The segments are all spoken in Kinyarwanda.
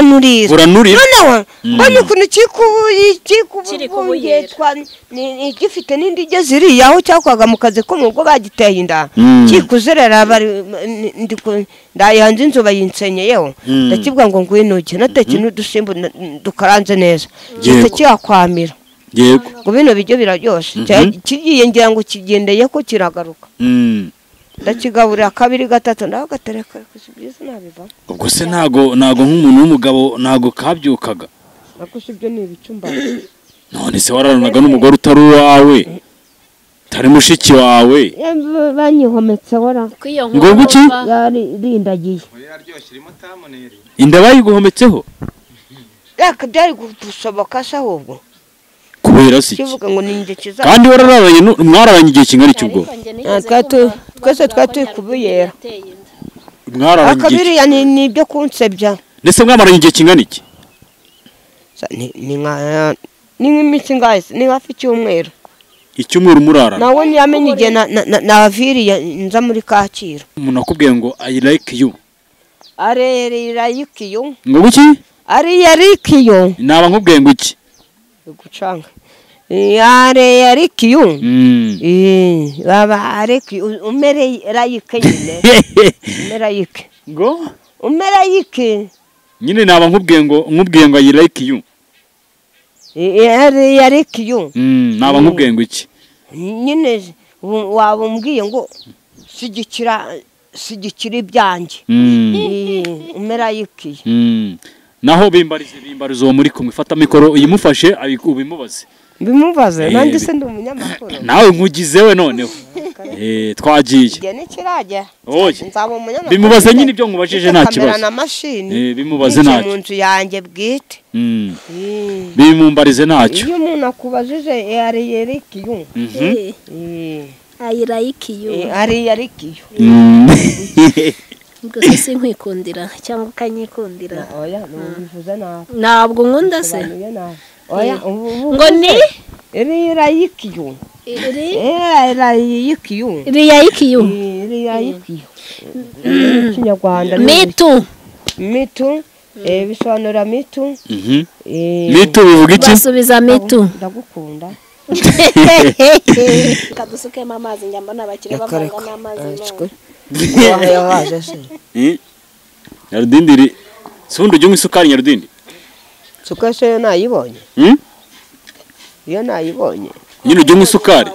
uranurira noneho mbonye ukuntu kikubuye ni gifite n'indi igeze iriya aho cyakwaga mu kazi ko mu rugo bagiteye inda kikuzerera ndayihanze inzu bayinsenyeyeho ndakibwa ngo ngwinuke nateke n'udusimbo dukaranze neza gihita kiyakwamira ngo bino biryo biraryoshe kigiye ngira ngo kigendeye ko kiragaruka ndakigaburira kabiri gatatu ndaho gatereka byiza nabiva ubwo se ntago nk'umuntu w'umugabo ntago kabyukaga nakusi ibyo ni ibicumba none se wararanaga n'umugore utari uwawe tari mushiki wawe banyihometse wara ngo guki rindagiye inda bayiguhometseho reka byari gusoboka se ahubwo kubera si kivuga ngo ninjye kiza kandi warararanye mwararanye igihe kingana iki ubwo twese twari kubuyera mwararanye akabiriya ni ibyo kunsebya ndetse mwamaranye igihe kingana iki ni nk'iminsi ngahe ni hafi icyumweru murarana nawe ntiyamenye igihe naviriye nza muri Kacyiru umuntu akubwiye ngo I like you like you ngo guki like you naba nkubwiye ngo iki gucanga like you baba like umere like nyine umere like ngo umere like nyine naba nkubwiye ngo I like you like you naba nkubwiye ngo iki nyine waba umbwiye ngo sigikira ibyanjye umera like naho bimbarize uwo muri kumwe fata mikoro uyimufashe bimubaze nanjye se ndi umunyamakuru nawe nkugizewe noneho twagiye igihe nikirajya nzaba umunyamakuru bimubaze nyine ibyo nkubajije nta kibazo na mashini bimubaze ntacyo mu nzu yanjye bwite bimumbarize ntacyo iyo umuntu akubajije like you I like you like you ubwo se nkwikundira cyangwa ukanyikundira oya nubivuze nawe ntabwo nkunda se oya ngo ni like you like you Kinyarwanda mitu bisobanura mitu bivuga iki basubiza mitu ndagukunda kadusukemo amazi njyamba abakire bavanga n'amazi Nyarudindiri sundi ujye isukari Nyarudindi sukari se nayibonye iyo nayibonye nyine ujye isukari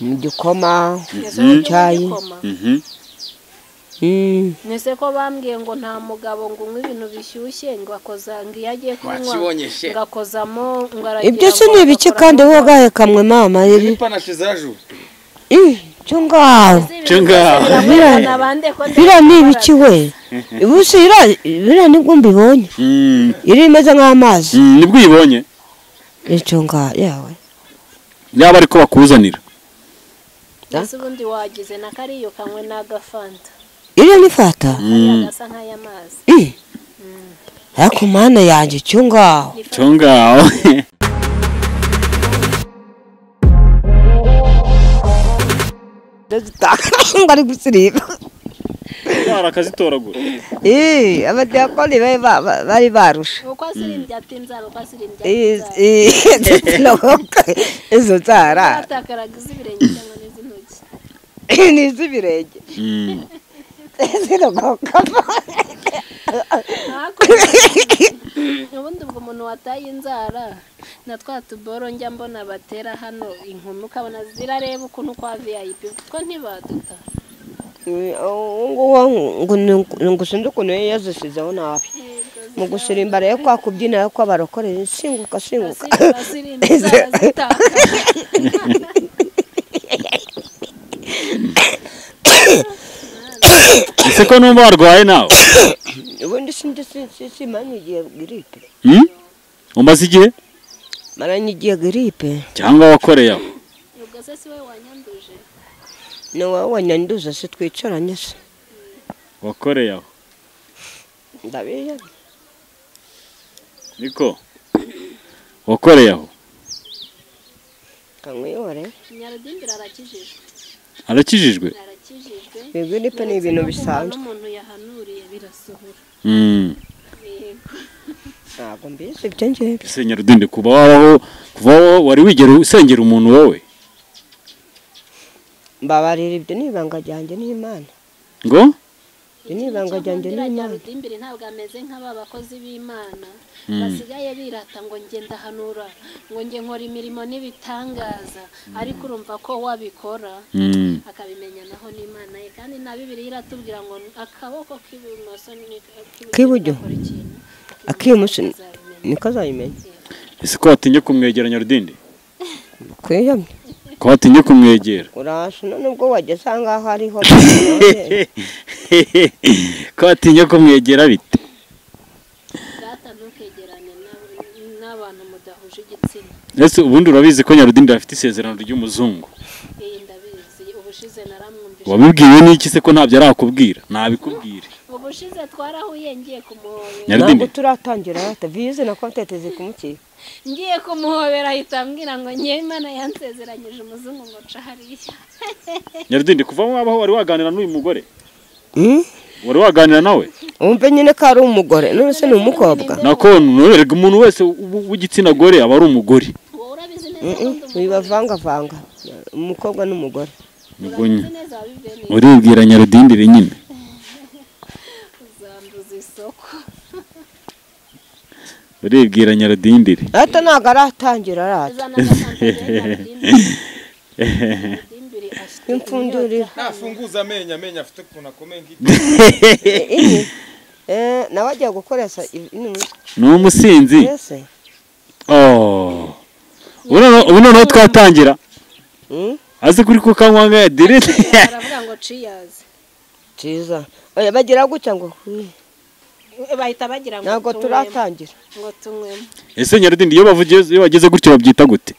mu gikoma mu cyayi nese ko bambwiye ngo nta mugabo ngo unywe ibintu bishyushye ngo akoza ngo iyo agiye kunywa ngakozamo ngo aragira ibyo se ni ibiki kandi wowe gahe kamwe mama Chunga bira ni ibiki we ubusi bira ni gumbi bonye iri imeze nk'amazi nibwo uyibonye icunga yawe yaba ariko bakuzanira ese ubundi wagize na kariyo kamwe n'agafanta iri ni fata agasa nk'ayamazi ariko mana yanjye chunga ngari gusiriba barakazitoragura abadiyakoni bari barusha uko asirimbye atinzara uko asirimbye izo nzara atakaraga izibirenge cyangwa n'iz'intoki n'izibirenge ziragoka ubundi ubwo umuntu wataye inzara na twa tuboro njya mbona batera hano inkumi ukabona zirareba ukuntu kwa VIP ko ntibaduta ngo sinzi ukuntu yazisizeho nabi mu gusirimba rero kwa kubyina ko abarokorera singuka ese ko numva warwaye nawe ubundi simanye igihe gripe umaze igihe maranye igihe gripe cyangwa wakoreye aho ubwo se si we wanyanduje ni wowe wanyanduza se twicaranye se wakoreye aho ndabiye niko wakoreye aho kanwiyore Nyarudindira arakijijwe arakijijwe nakijijwe Igiripe ni ibintu bisanzwe n'umuntu yahanuriye birasohora ntabwo mbizi ibyo ngibyo ese Nyarudindi kuba wari wigera usengera umuntu wowe mbabarira ibyo ni ibanga ryanjye n'Imana ngo ni ibanga ryanjye n'Imana Nyarudimbiri ntabwo ameze nk'aba bakozi b'Imana basigaye birata ngo nge ndahanura ngo nge nkora imirimo n'ibitangaza ariko urumva ko wabikora akabimenya naho n'Imana ye kandi na Bibiliya iratubwira ngo akaboko k'ibumoso k'iburyo akimuso niko azabimenya ese ko watinye kumwegera Nyarudindi kwiyamye ko watinye kumwegera urasha nubwo wageze ahangaha ariho ko watinye kumwegera bite data ntukegerane n'abantu mudahuje igitsina ese ubundi urabizi ko Nyarudindi afite isezerano ry'umuzungu ndabizi ubushize naramwumvise wabibwiwe n'iki se ko ntabyo arakubwira nabikubwire ubushize twarahuye ngiye kumuhobera ntabwo turatangira vize na konteteze kumukira ngiye kumuhobera ahita ambwira ngo ngewe Imana yansezeranyije umuzungu ngo nca hariya Nyarudindi kuva wabaho wari waganira n'uyu mugore wari waganira nawe wumve nyine ko ari umugore none se ni umukobwa nako nuberega umuntu wese w'igitsina gore aba ari umugore wowe urabizi neza bibavangavanga umukobwa n'umugore uribwira Nyarudindi nyine uzambuza isoko uribwira Nyarudindi ata ntabwo aratangira arata imfundurira nafunguza amenyo afite ukuntu akomeye nawe agiye gukoresha ni umusinzi ubu noneho twatangira azi kuri kukanywa nka direct aravuga ngo ciyazi ciza bagira gutya ngo bahita bagira ngo ntabwo turatangira ngo tunywemo ese Nyarudindi iyo bageze gutyo babyita gute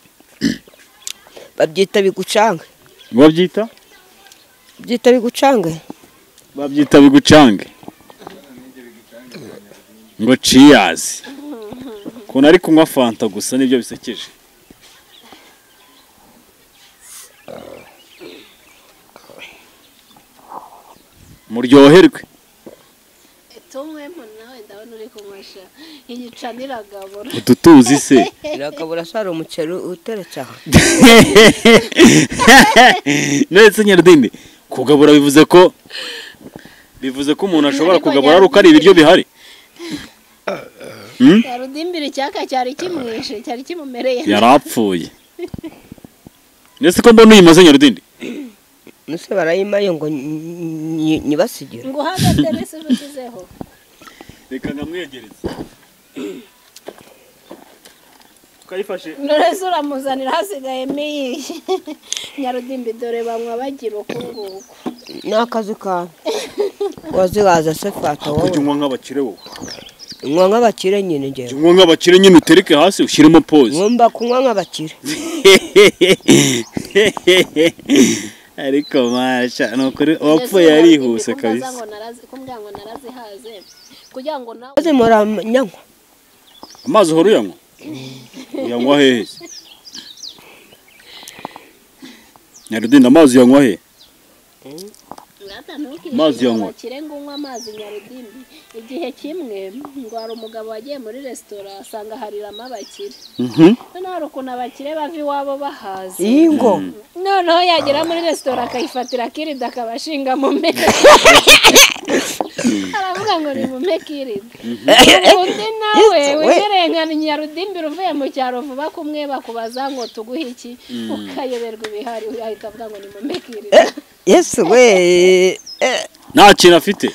babyita bigucange babyita bigucange babyita bigucange ngo ciyazi kuntu ari kunywa fanta gusa nibyo bisekeje muryoherwe tunywemo nawe ndabona uri kunywesha igicanira gabura ututuzi se iragabura sara umuceri uteretse aha netse Nyarudindi kugabura bivuze ko umuntu ashobora kugabura ari uko ari ibiryo bihari Nyarudindi cyaka cyari kimwishe cyari kimumereye yarapfuye nese ko mbona uyimaze Nyarudindi nuse barayimaye ngo nyibasigire ngo hagate nese urukizeho reka ngamwegereze tukayifashe none uramuzanira hasigaye miyi Nyarudindi dore banywa bagira ukunguko ni akazi kawe wazibaza se fata wowe kujya unywa nk'abakire wowe unywa nk'abakire nyine ngewe unywa nk'abakire nyine utereke hasi ushyiremo pose ngomba kunywa nk'abakire ariko masha nukuri wapfuye yarihuse kabisa kumbwira ngo narazihaze kugira ngo nawe muranyanywa amazi uhora uyanywa uyanywa hehe Nyarudindi amazi uyanywa he amazi yanywa bakire ngo unywa amazi Nyarudindi igihe kimwe ngo hari umugabo wagiye muri resitora asanga hariramo abakire noneho hari ukuntu abakire bava iwabo bahaze ingo noneho yagera muri resitora akayifatira kirida akabashinga mu meza aravuga ngo ni mu mekirida undi nawe wegereye nka Nyarudindi uvuye mu cyaro vuba kumwe bakubaza ngo tuguhe iki ukayoberwa ibihari ahita avuga ngo ni mu mekirida yesu we nta kintu afite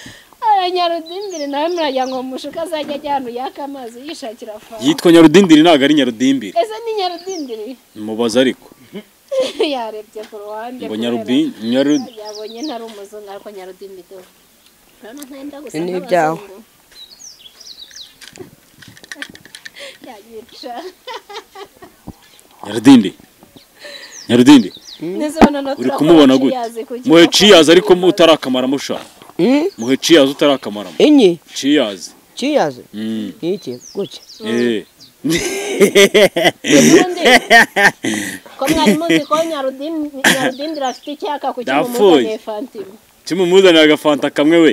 Nyarudindi nawe muragira ngo mushuka azajya ajyana yaka amazi yishakira fanta yitwa Nyarudindi ntabwo ari Nyarudindi ese ni Nyarudindi mubaza ariko yarebye ku ruhande ngo Nyarudindi yabonye ntari umuzungu ariko Nyarudindi do urabona ntenda gusa ni ibyawe yagica Nyarudindi uri kumubona gute muhe ciyazi ariko utarakamara mushaka muhe ciyazi utarakamaramo inyi ciyazi iki gutya ko mwari muzi ko Nyarudindi rafite icyaka ku kimumuzaniye fantimo kimumuzaniye agafanta kamwe we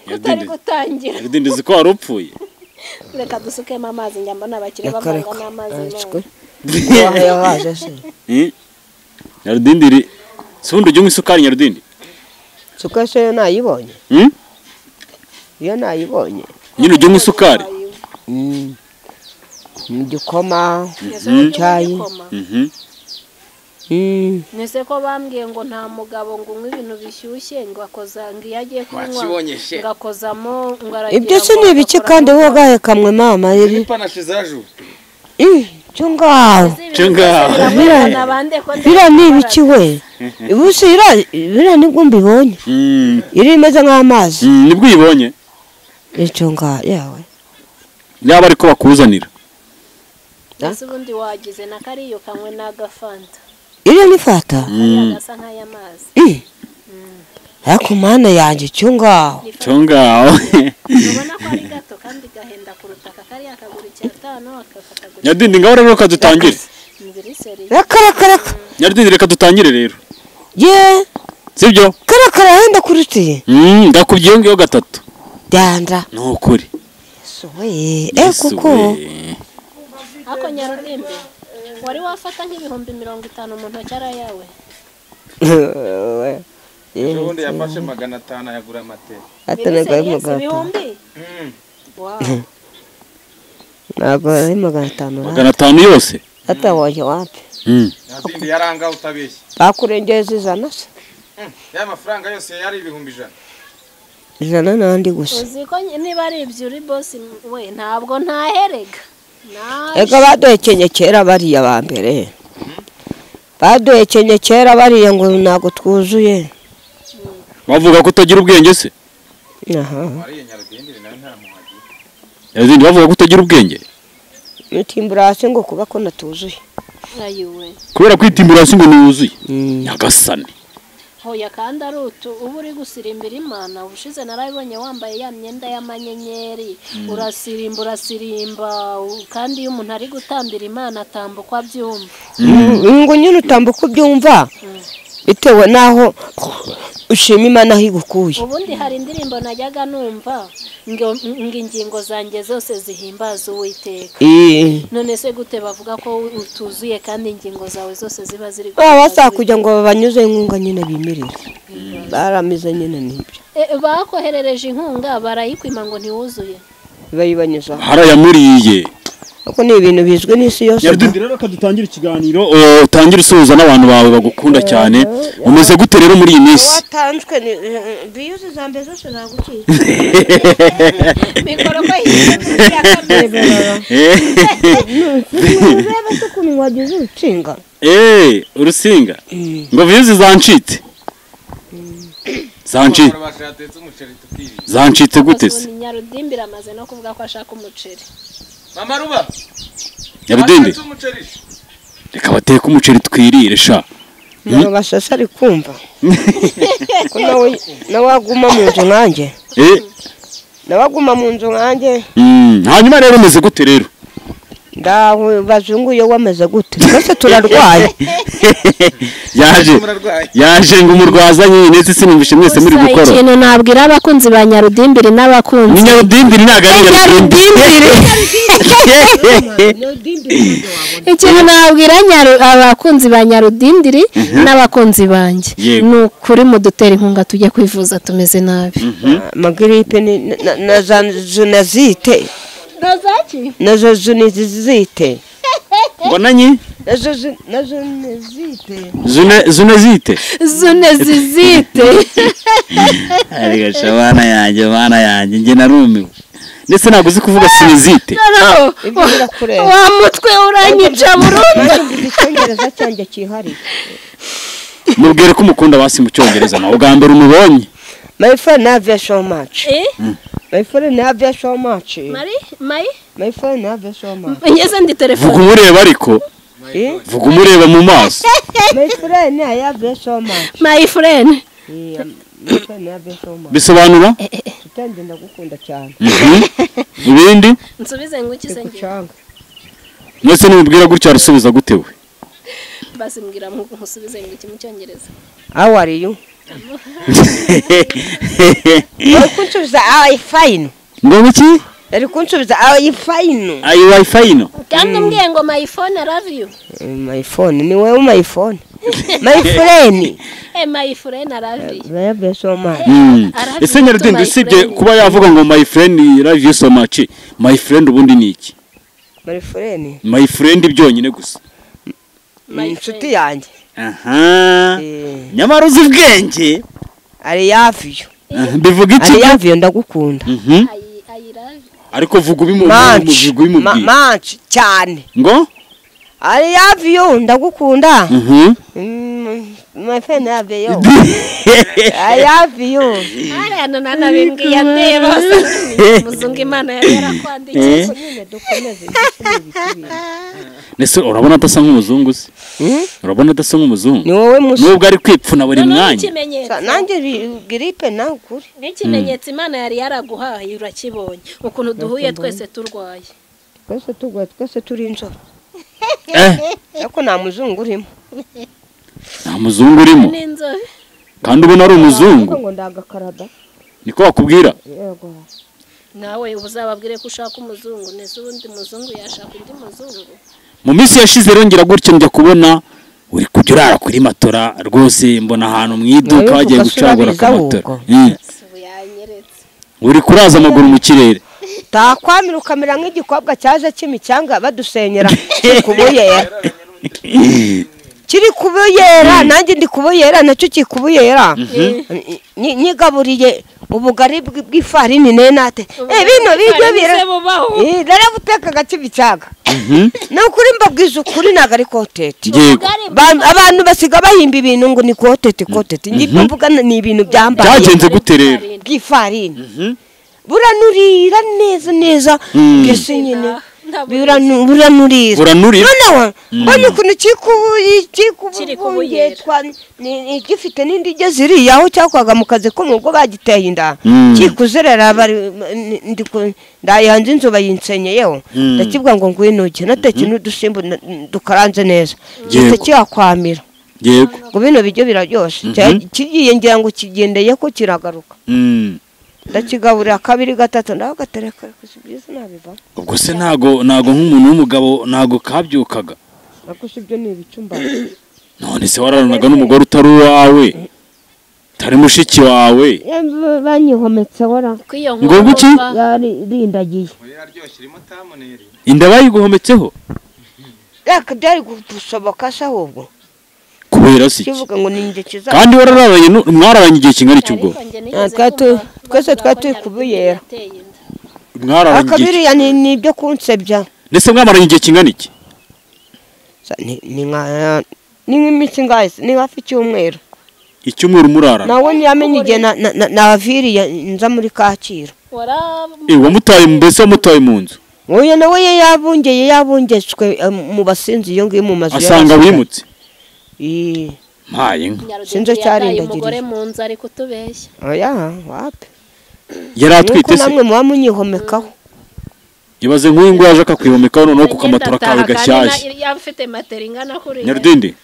kutari gutangira Nyarudindi ziko warupfuye reka dusukemo amazi njyamba n'abakire bavanga n'amazi Nyarudindi sundi ujye isukari Nyarudindi sukari yo nayibonye iyo nayibonye nyine ujye isukari mu gikoma mu cyayi nese ko bambwiye ngo nta mugabo ngo unywe ibintu bishyushye ngo akoza ngo iyo agiye kunywa ngakozamo ngo aragira ibyo se ni ibiki kandi wowe gahe kamwe mama cyo ngaho biriya ni ibiki we ubuse biriya nibwo mbibonye iri imeze nk'amazi nibwo uyibonye icyo ngaho yawe yaba ariko bakuzanira ese ubundi wagize na kariyo kanywe n'agafanta iriya ni fata gasa nk'ay'amazi ariko mana yanjye cyo ngaho ubona ko ari gato kandi gahenda kuruta kariya akagura 5 akafata Nyarudindi ngaho rero reka dutangire reka Nyarudindi reka dutangire rero ye sibyo karakara henda kurutiye ndakubwiye ngiyo gatatu danda nukuri soye kuko ako Nyarudindi wari wafata nk'ibihumbi 50 mu ntoki ara yawe ubundi yafashe 500 yagura amatera atanaga ibihumbi ntabwo ari 500 yose atawoye wapi Nyarudindi yaranga utabeshye bakurengeza ijana se ya mafaranga yose yari 100 n'andi gusa uzi ko niba ari ibyo uri boss we ntabwo ntaherega ega baduhekenye kera bariya ba mbere baduhekenye kera bariya ngo ntabwo twuzuye bavuga ko utagira ubwenge se Nyarudindi bavuga ko utagira ubwenge mutimbura hasi ngo kuba ko natuzuye kubera kwitimbura hasi ngo niwuzuye nyagasane hoya kandi ari uba uri gusirimbira Imana ubushize narabibonye wambaye ya myenda y'amanyenyeri urasirimba kandi iyo umuntu ari gutambira Imana atambuka abyumva ngo nyine utambuka ubyumva bitewe naho ushima Imana aho igukuye ubundi hari indirimbo najyaga numva ngo ingingo zanjye zose zihimbaza Uwiteka none se gute bavuga ko utuzuye kandi ingingo zawe zose ziba ziri basa kugira ngo babanyuze inkunga nyine bimirire baramize nyine nibyo bakoherereje inkunga barayikwima ngo ntiwuzuye bayibanyuza harayamuriye uko ni ibintu bizwe n'isi yose Nyarudindi rero kadutangire ikiganiro utangire usuhuza n'abantu bawe bagukunda cyane umeze gute rero muri iyi minsi watanzwe biyuze zambe zose zagukiye mikoro ko ureba se ukuntu wagize urucinga urusinga ngo viyuzi zancitse zancitse gute se Nyarudindi amaze no kuvuga ko ashaka umuceri Mama Ruba Nyarudindi reka bateke umuceri twirire sha basasa ari kumva ko nawe aguma mu nzu nkanjye nabaguma mu nzu nkanjye hanyuma rero umeze gute rero ndawe bazunguye wameze gute twese turarwaye yaje ngo umurwazanye nese sinumvishe mwese muri gukora ikintu nabwira abakunzi ba Nyarudimbiri n'abakunzi Nyarudimbiri ntago ari Nyarudimbiri ikintu nabwira abakunzi ba Nyarudindiri n'abakunzi banjye ni ukuri mudutera inkunga tujye kwivuza tumeze nabi magripe na zunazite nazo zunizite ngo nanyi zunezite ariko shabana yanjye nge narumiwe ndetse ntabwo uzi kuvuga sinizite wa mutwe uranyica burundu icyongereza cyanjye cyihariye mubwire ko umukunda basi mu cyongereza nawe ubwa mbere umubonye my friend have you so much my friend have you so much my friend have you so much ngeze ndi telefone vuga umureba ariko vuga umureba mu maso my friend have you so much my friend have you so much bisobanura Tange ndagukunda cyane. Ibindi nsubize ngo iki se ngiye Kucanga. mwese nimubwira gutya rusubiza gutewe. basi mbwira musubize ngo iki mu cyongereza. How are you? Uri kunsubiza I fine. Ngo iki? Uri kunsubiza I fine. Ayi wifi no. Kandi mbwiye ngo my phone I love you. My phone ni wewe my phone. My friend. My friend I love you. Babe so much. Ese Nyarudindi usibye kuba yavuga ngo my friend love you so much. My friend ubundi ni iki? My friend. My friend byonyine gusa. Inshuti yanjye. Aha. Nyamara uzi ubwenge. Ari yavuyo. Bivuga iki? Ari yavuyo ndagukunda. I love you. Ariko vuga ubimubwira. Manch cyane. Ngo? Ari yavuyo ndagukunda. My friend yavuyo. I love you. Ari nana bimbwiye ndeba. Muzungu Imana yari yarakwandikiye. Nese urabona adasa nk'umuzungu se? Urabona adasa nk'umuzungu? Ni wowe nubwo ari kwipfuna buri mwanya. Nanjye gripe nawe ukuri. N'ikimenyetso Imana yari yaraguhaye urakibonye. Ukuntu duhuye twese turwaye. Twese turwaye twese turi inzobe. Ariko nta muzungu urimo. Nta muzungu urimo. Ni inzobe. Kandi ubona ari umuzungu. Ngo ndagakarada. Niko bakubwira? Yego. Nawe uzababwire ko ushaka umuzungu nese ubundi muzungu yashaka undi muzungu. Mu minsi yashize rongera gutyo njya kubona uri kujya urara kuri matora rwose mbona ahantu mu iduka wagiye gucagura akamatora. Uri kuraza amaguru mu kirere. Takwamira ukamera nk'igikobwa cyaje cy'imicyanga badusenyera kubuyera. Kiri kubuyera nanjye ndi kubuyera nacyo kikubuyera. Nyigaburiye ubugari bw'ifarini nenate. Bino bijyo bira. Dara buteka gacibicaga. Nukuri mbabwiza ukuri nagari kotete. Abantu basiga bahimba ibintu ngo ni kotete. Ngiye mvuga ni ibintu byambaye. Byagenze gute rero? Bw'ifarini. Buranurira neza ngese nyine. Buranurira. Noneho mbonye ukuntu kikubuyetwa ni gifite n'indi geziri yaho cyakwaga mu kazi ko mu bwo bagiteye inda kikuzerera bari ndayanze inzu bayinsenyeyeho ndakibwa ngo ngwinuke nateke n'udusimbo dukaranze neza gite cyakwamira yego ngo bino bijyo biraryoshe kigiye ngira ngo kigendeye ko kiragaruka ndakigaburira kabiri gatatu ndagatereka kusibyiza nabiva ubwo se nago nk'umuntu w'umugabo nago kabyukaga nakusibyo ni ibicumba none se wararanaga n'umugore utari wawe tari mushiki wawe banyihometse wara ngo guki yari rindagiye inda bayiguhometseho reka byari gushoboka se ahubwo kubera se kivuga ngo ninjye kiza kandi wararanye mwararanye igihe kingana cy'ubwo twese twari kubuyera mwararanye akabiriya ni ibyo kunsebya ndetse mwamaranye igihe kingana iki ni nk'iminsi ngahe ni hafi icyumweru icyumweru murarana nawe ntiyamenye igihe naviriye nza muri Kacyiru wamutaye mbese wamutaye mu nzu oya nawe yabungetswe mu basinzi iyo ngiyo mu mazu asanga wimutse mpaye sinzo cyarindagiriye umugore mu nzu ari kutubeshya oya wapi yari atwite se namwe muba munyihomekaho ibaze nk'uyu ngo yaje akakwihomekaho noneho ku kamatora kawe gashyashya yaba ufite matera ingana kuri Nyarudindi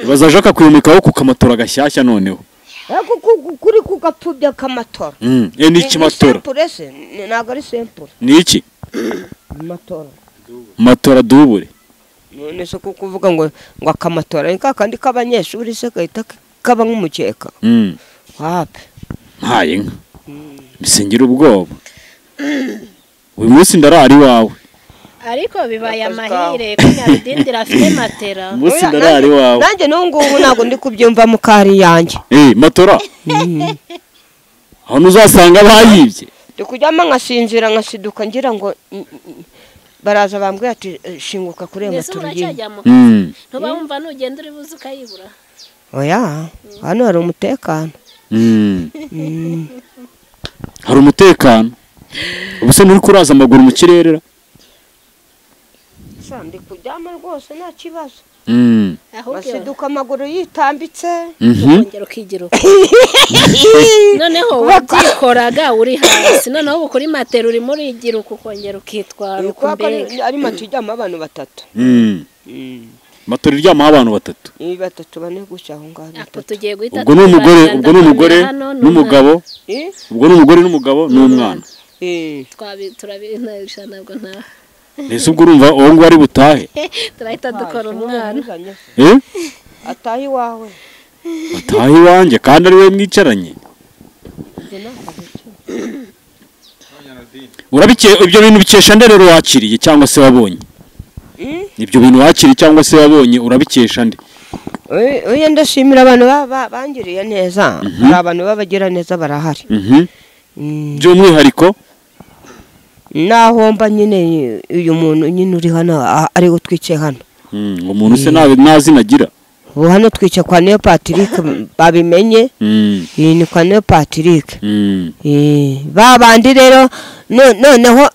ibaze aje akakwihomekaho ku kamatora gashyashya noneho kuri kugapfubya kamatora ni iki matora ntabwo ari simple ni iki matora dubure none se kuvuga ngo akamatora ni kakandi k'abanyeshuri se gahita kaba nk'umukeka wapi mpaye nka bisingira ubwoba uyu munsi ndarari wawe ariko bibaye amahire ko Nyarudindi afite matera munsi ndarari wawe nanjye n'ubungubu ntabwo ndi kubyumva mu kari yanjye matora aho uzasanga bayibye ndi kujyamo nkasinzira nkasiduka ngira ngo baraza bambwira ati shinguka kuri iyo matora ntuba wumva nugenda uri buze ukayibura oya hano hari umutekano hari umutekano ubu se nturi kuraza amaguru mu kirere ndi kujyamo rwose nta kibazo basiduka amaguru yitambitse ukongera ukigira uko noneho wabyikoraga uri hasi noneho ubu kuri matera urimo urigira uko ukongera ukitwara uko mbega ari matera iryamaho abantu batatu matera iryamaho abantu batatu batatu bane gutya aho ngaho ako tugiye guhita ubwo ni umugore n'umugabo ubwo ni umugore n'umugabo n'umwana turabintarisha ntabwo nta ese ubwo urumva uwo nguwo ari butahe turahita dukora umwana atahe iwawe atahe iwanjye kandi ari we mwicaranye ibyo bintu bikesha nde rero wakiriye cyangwa se wabonye ibyo bintu wakiriye cyangwa se wabonye urabikesha nde oya ndashimira abantu bangiriye neza hari abantu babagira neza barahari by'umwihariko naho mba nyine uyu muntu nyine uri hano ari utwicaye hano umuntu se nta zina agira ubu hano twicaye kwa Neo Patrick babimenye ni kwa Neo Patrick babandi rero noneho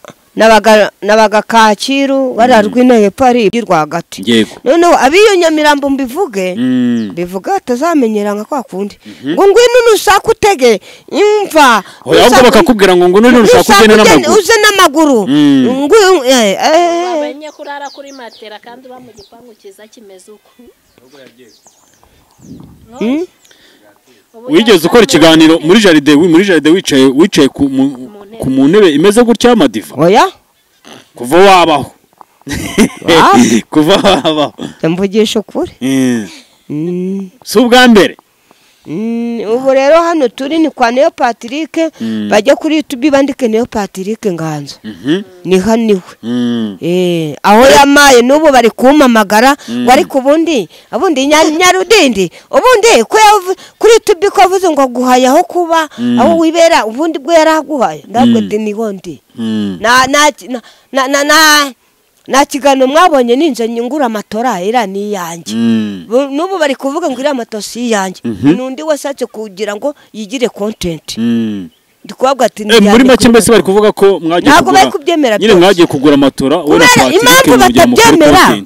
nabaga Kacyiru bararwinaye pari rwagati noneho abiyo Nyamirambo mbivuge bivuga atazamenyera nka kwa kundi ngo ngwino nusaka utege imva ahubwo bakakubwira ngo ngwino nusaka ugene n'amaguru uze n'amaguru bamenye kurara kuri matera kandi ba mu gipangu kiza kimeze uko wigeze ukora ikiganiro muri jaride wicaye ku mu ntebe imeze gutya y'amadiva oya kuva wabaho mvugisha ukuri si ubwa mbere ubu rero hano turi ni kwa Neo Patrick bajya kuri YouTube bandike Neo Patrick Nganzo ni haniwe aho yamaye n'ubu bari kumamagara wari kubundi abundi nyarudindi ubundi kuri YouTube ko avuze ngo guhaya aho kuba aho wibera ubundi bwo yaraguhaye ndabwo ni hondi na kigano mwabonye ninje nyungura amatora era ni yanjye n'ubu bari kuvuga ngo iri amatosi yanjye nundi wasace kugira ngo yigire content ndikwabwa ati muri make mbese bari kuvuga ko mwagiye kugura amatora wona Patrick batabyemera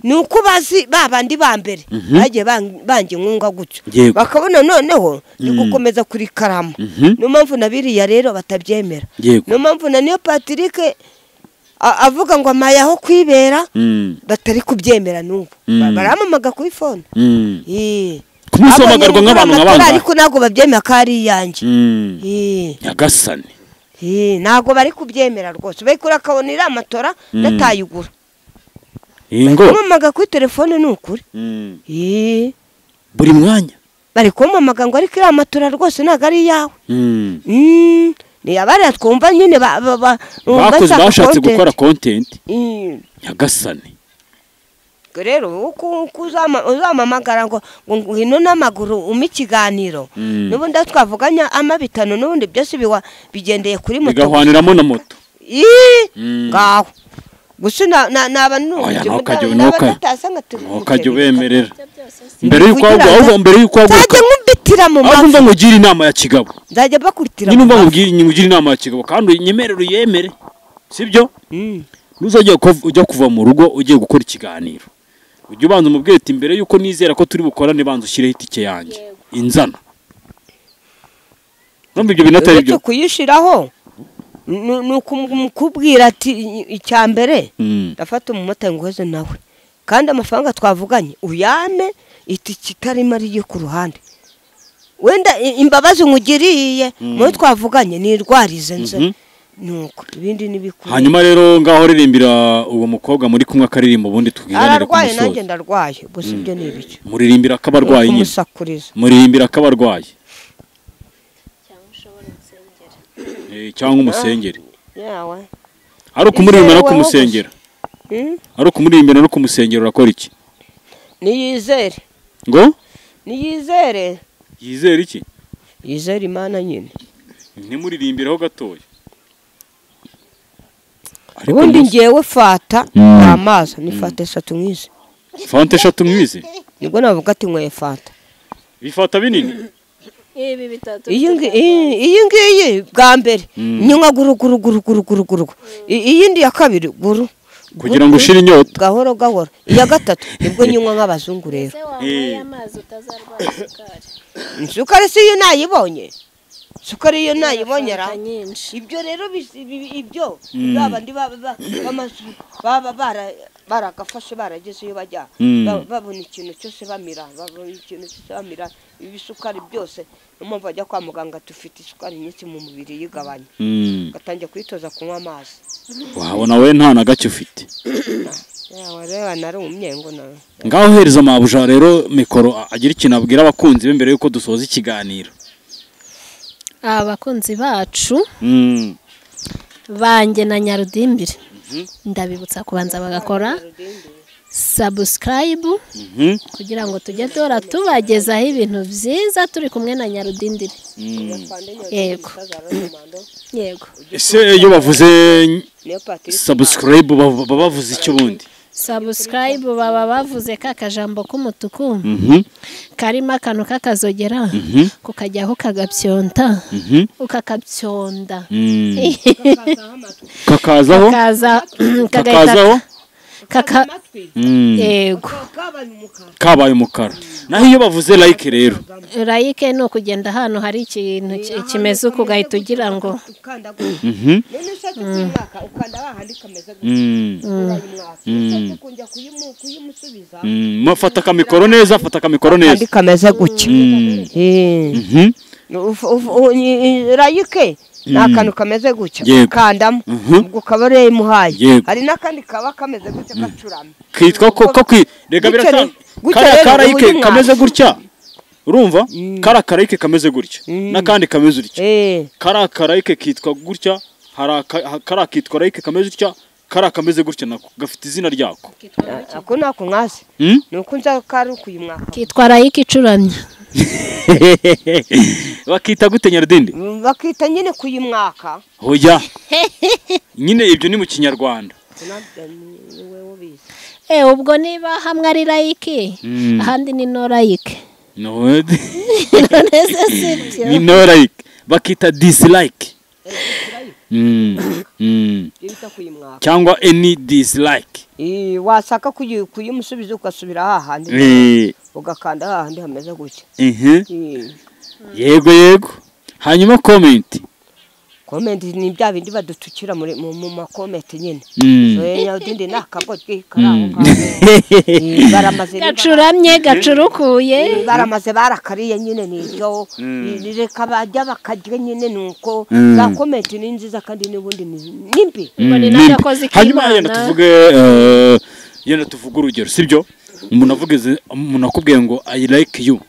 nuko bazi babandi bambere bagiye bangi nkunga gutyo bakabona noneho gukomeza kuri karama no mpamvu nabiriya rero batabyemera no mpamvu na Neo Patrick avuga ngo amayaho kwibera batari kubyemera n'ubu baramamaga kuri phone kumusomagarwa nk'abantu nk'abandi ariko nago babyemera kari yanjye Nyagasani nago bari kubyemera rwose bayikura kabonira amatora natayigura ngo kumamaga kuri telefone n'ukuri buri mwanya bari kumamaga ngo ariko iri amatora rwose nago ari yawe ni abari twumva nyine bakoze bashatse gukora content Nyagasani rero uko uzamamagara ngo ngwino n'amaguru ikiganiro n'ubundi twavuganya amabitano n'ubundi byose bigendeye kuri moto bigahwaniramo na moto ngaho gusa naba ukajya ubemerera mbere y'uko nkubitira mu maso ahubwo ngugira inama ya kigabo nzajya bakurikira nyine ngugira inama ya kigabo kandi unyemerere uyemere sibyo nuzajya ujya kuva mu rugo ugiye gukora ikiganiro ujye ubanza umubwire ati mbere y'uko nizera ko turi bukorane banza ushyireho itike yanjye inzana nubwo ibyo binatari byo kuyishiraho nukubwira ati icyambere ndafata umumotari ngoze nawe kandi amafaranga twavuganye uyame itike itarimo ari ku ruhande wenda imbabazi ngugiriye mu twavuganye nirwarize nze nuko ibindi nibikuru hanyuma rero ngaho ririmbira uwo mukobwa muri kumwe akaririmba ubundi tugiranire ku musozi nanjye ndarwaye gusa ibyo ni ibiki muririmbira akabarwaye nyine muririmbira akabarwaye cyangwa umusengere yawe ari ukumuririmba no kumusengera ari ukumuririmba no kumusengera urakora iki niyizere ngo niyizere yizere iki yizere Imana nyine ntimuririmbiraho gatoya ubundi ngewe fata amazi ni fata 3 mwize fanta 3 mwize nibwo navuga ati nkwe fata bifata binini ibi bitatu iyi ngiyi bwa mbere nyuma guru iyindi ya kabiri guru kugira ngo ushire inyota gahoro gahoro iya gatatu nibwo nywa nk'abazungu rero ese wanyweye amazi utazarwara isukari isukari si yo nayibonye isukari yo nayibonye ra nyinshi ibyo rero ibyo babandi baba baragafashe barageze iyo bajya babona ikintu cyose bamira ibisukari byose mpamvu bajya kwa muganga tufite isukari nyinshi mu mubiri yigabanya gatangiye kwitoza kunywa amazi wabona we nta na gake ufite wareba nari umyengo nawe ngaho hereza mabuja rero mikoro agira ikintu abwira abakunzi be mbere yuko dusoza ikiganiro abakunzi bacu banjye na Nyarudimbire ndabibutsa kubanza bagakora subscribe kugira ngo tujye dora tubagezaho ibintu byiza turi kumwe na Nyarudindire yego yego ese iyo bavuze subscribe baba bavuze icyo bundi subscribe baba bavuze kakajambo k'umutuku karimo akantu kakazogera kukajyaho kagapyonta ukakabyonda kakazaho kakazaho yego kabaye umukara naho iyo bavuze like rero like ni ukugenda ahantu hari ikintu kimeze uko ugahita ugira ngo fata akamikoro neza kameze gutya like ni akantu kameze gutya kandamo ubwo ukaba ureye muhaye hari n'akandi kaba kameze gutya gacuramye kitwa ko rega biratanga karayike kameze gutya urumva karayike kameze gutya n'akandi kameze gutya karayike kitwa gutya karakitwa rayike kameze gutya kameze gutya nako gafite izina ryako ako nako mwase nuko nza karukuye mwaka kitwa rayike icuramye bakita gute Nyarudindi bakita nyine kuyimwaka hoya nyine ibyo ni mu kinyarwanda ubwo niba hamwe ari like ahandi ni no like ni no like bakita dislike cyangwa any dislike wasaka kuyimusubiza ugasubira hahandi ugakanda hahandi hameze gutya yego hanyuma comment ni bya bindi badutukira mu makomenti nyine Nyarudindi nakagotwe karaho baramaze gacuramye gacurukuye baramaze barakariye nyine nibyo reka bajya bakarya nyine nuko za komenti ni nziza kandi n'ubundi nimbi hanyuma yenda tuvuge urugero sibyo umuntu akubwiye ngo I like you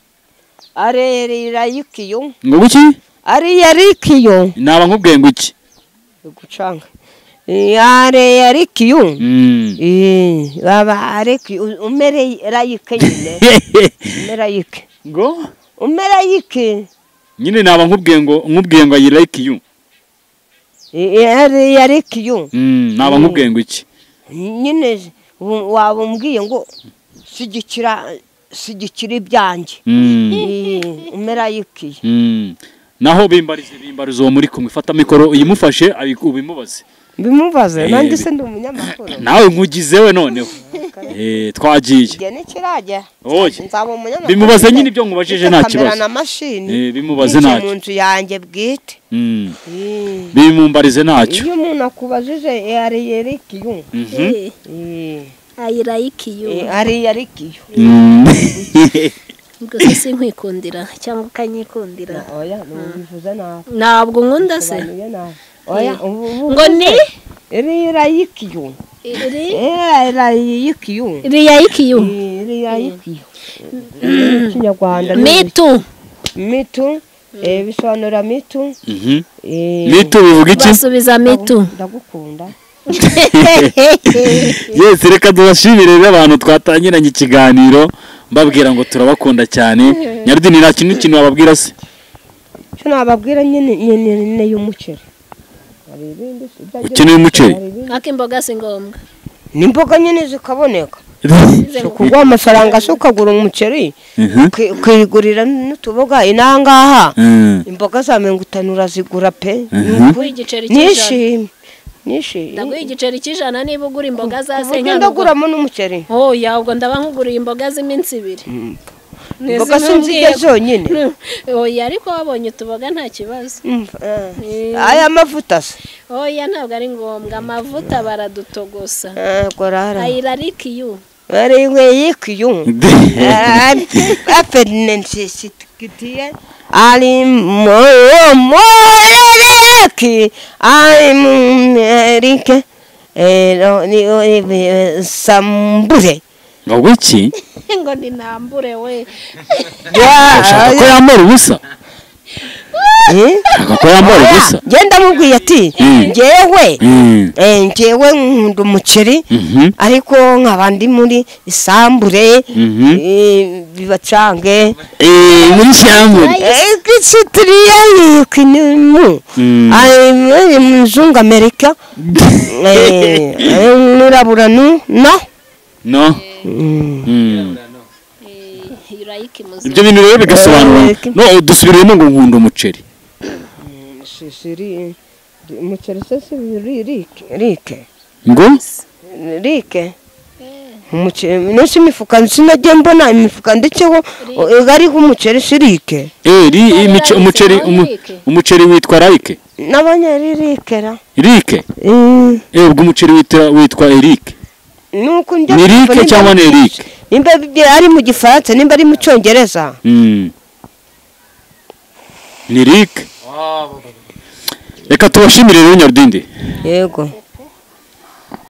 are like you ngo buki ari yarikiyo naba nkubwiye ngo iki gucanga are yarikiyo baba areki umere like nyine umera like ngo umera like nyine naba nkubwiye ngo I like you are yarikiyo naba nkubwiye ngo iki nyine waba umbwiye ngo sigikira ibyanjye umera like naho bimbarize uwo muri kumwe fata mikoro uyimufashe bimubaze nanjye se ndi umunyamakuru nawe nkugizewe noneho twagiye nzaba umunyamakuru bimubaze nyine ibyo nkubajije nta kibazo na mashini bimubaze ntacyo mu nzu yanjye bwite bimumbarize ntacyo iyo umuntu akubajije ari yarikiyo ari yarikiyo gusa sinkwikundira cyangwa ukanyikundira oya nubivuze nabi ntabwo nkunda se oya ngo ni irayikiyo kinyarwanda mitu bisobanura mitu bivuga iki basubiza mitu ndagukunda yesi reka tubashimire abantu twatangiranye ikiganiro mbabwira ngo turabakunda cyane Nyarudindi nta kintu wababwira se cyo nababwira nyine y'umuceri hari ibindi ukeneye umuceri akimboga si ngombwa n'imboga nyine zikaboneka kugwa amafaranga se ukagura umuceri ukigurira n'utuboga inangaha imboga za 50 urazigura pe igiceri nishimye nyinshi ndaguha igiceri cy'ijana niba ugura imboga za uburyo senkano ndaguramo n'umuceri oya ubwo ndaba nkuguriye imboga z'iminsi 2 imboga sinzirya zonyine oya ariko wabonye utuboga nta kibazo aya mavuta se oya ntabwo ari ngombwa amavuta baradutogosa gorara ayirarikiyu ariwe yikiyu apenensi kitiye ali morereki ali merike sambure ngo iki ngo ninambure we ushaka ko yambara ubusa ushaka ko yambara ubusa genda mubwiye ati njyewe nkunda umuceri ariko nk'abandi muri isambure bibacange muri isambure kisitiriya yikinimu ari muzungu Amerika nurabura no ibyo bintu rero bigasobanura no dusubiremo ngo nkunda umuceri umuceri se rike ngo rike umuceri nose imifuka sinajye mbona imifuka ndetseho ariho umuceri sirike umuceri witwa rike nabonye rikera rike ubwo umuceri witwa Eric nuko ni Rike cyangwa ni Eric nimba ari mu gifaransa nimba ari mu cyongereza ni Rike reka tubashimire rero Nyarudindi yego